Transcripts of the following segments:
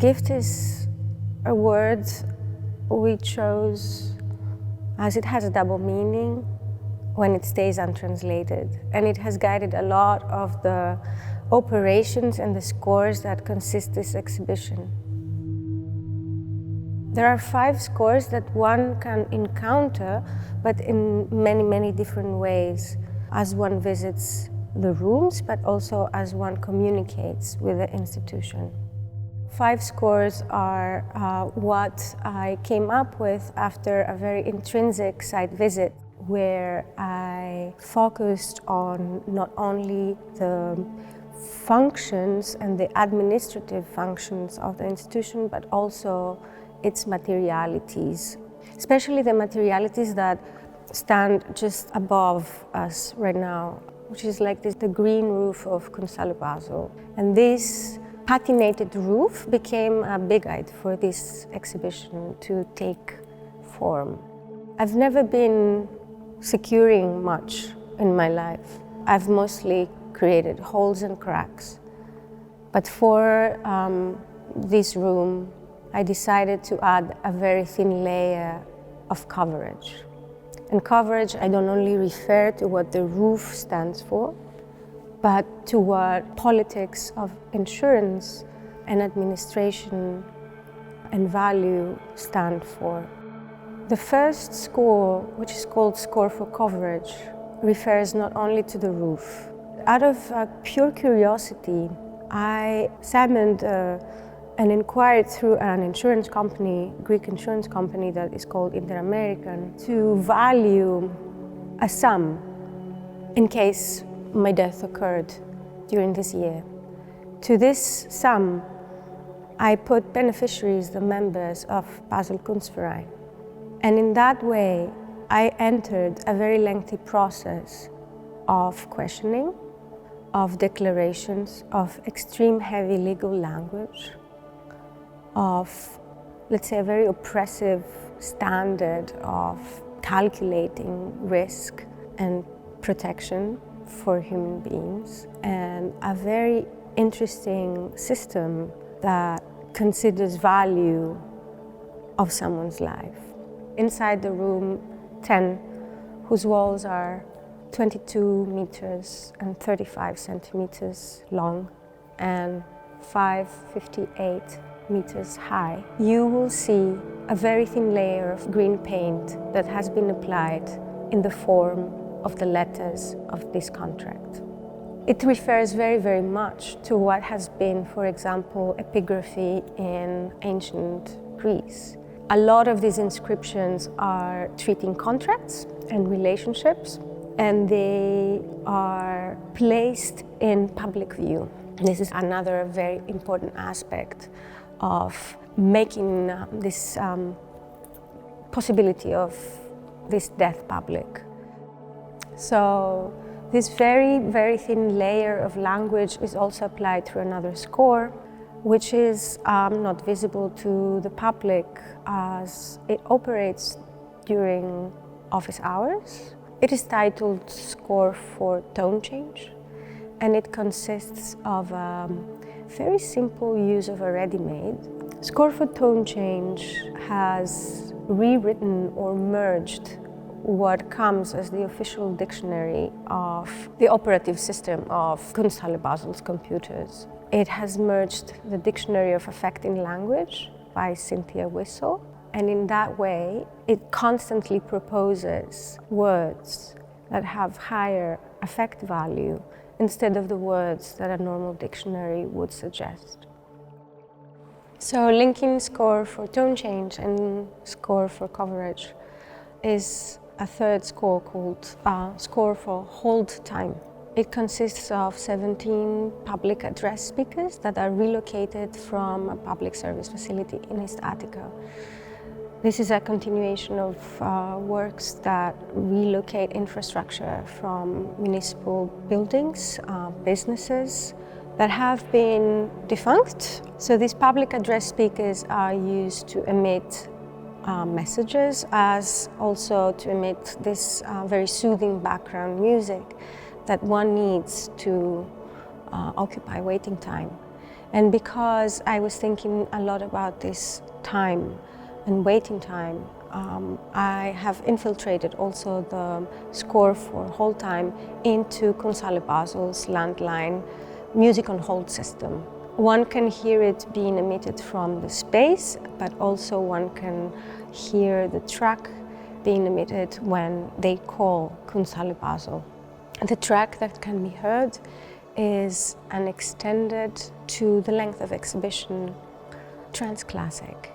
Gift is a word we chose as it has a double meaning when it stays untranslated, and it has guided a lot of the operations and the scores that consist this exhibition. There are 5 scores that one can encounter, but in many, many different ways, as one visits the rooms, but also as one communicates with the institution. 5 scores are what I came up with after a very intrinsic site visit, where I focused on not only the functions and the administrative functions of the institution, but also its materialities, especially the materialities that stand just above us right now, which is like the green roof of Kunsthalle Basel. And this patinated roof became a big guide for this exhibition to take form. I've never been securing much in my life. I've mostly created holes and cracks. But for this room, I decided to add a very thin layer of coverage. And coverage, I don't only refer to what the roof stands for, but to what politics of insurance and administration and value stand for. The first score, which is called Score for Coverage, refers not only to the roof. Out of pure curiosity, I summoned and inquired through an insurance company, Greek insurance company that is called Inter-American, to value a sum in case my death occurred during this year. To this sum, I put beneficiaries, the members of Basler Kunstverein. And in that way, I entered a very lengthy process of questioning, of declarations, of extreme heavy legal language, of, let's say, a very oppressive standard of calculating risk and protection for human beings, and a very interesting system that considers value of someone's life. Inside the room 10, whose walls are 22 meters and 35 centimeters long and 558 meters high, you will see a very thin layer of green paint that has been applied in the form of the letters of this contract. It refers very, very much to what has been, for example, epigraphy in ancient Greece. A lot of these inscriptions are treating contracts and relationships, and they are placed in public view. This is another very important aspect of making this possibility of this death public. So this very, very thin layer of language is also applied through another score, which is not visible to the public as it operates during office hours. It is titled Score for Tone Change, and it consists of a very simple use of a ready-made. Score for Tone Change has rewritten or merged what comes as the official dictionary of the operative system of Kunsthalle Basel's computers. It has merged the Dictionary of Affecting Language by Cynthia Wissel, and in that way it constantly proposes words that have higher affect value instead of the words that a normal dictionary would suggest. So linking Score for Tone Change and Score for Coverage is a third score called Score for Hold Time. It consists of 17 public address speakers that are relocated from a public service facility in East Attica. This is a continuation of works that relocate infrastructure from municipal buildings, businesses that have been defunct. So these public address speakers are used to emit messages, as also to emit this very soothing background music that one needs to occupy waiting time. And because I was thinking a lot about this time and waiting time, I have infiltrated also the score for Hold Time into Kunsthalle Basel's landline music on hold system. One can hear it being emitted from the space, but also one can hear the track being emitted when they call Kunsthalle Basel. The track that can be heard is an extended to the length of exhibition trance classic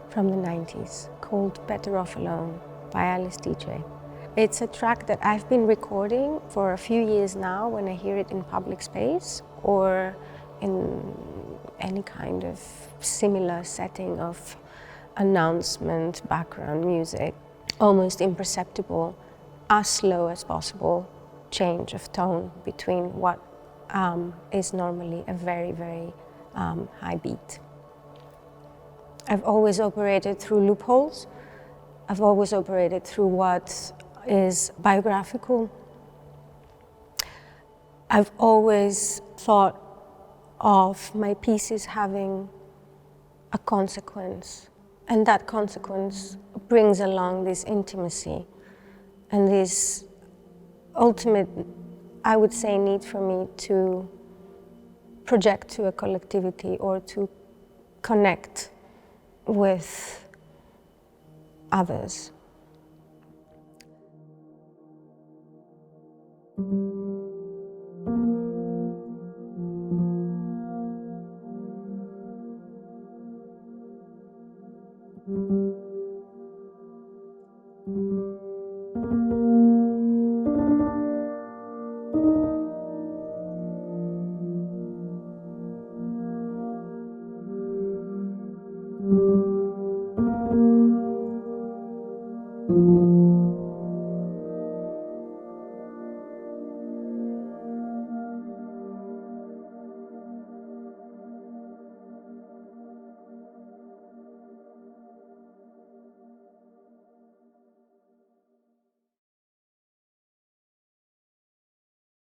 from the 90s called Better Off Alone by Alice DJ. It's a track that I've been recording for a few years now when I hear it in public space or in any kind of similar setting of announcement, background music, almost imperceptible, as slow as possible change of tone between what is normally a very, very high beat. I've always operated through loopholes. I've always operated through what is biographical. I've always thought of my pieces having a consequence, and that consequence brings along this intimacy and this ultimate, I would say, need for me to project to a collectivity or to connect with others.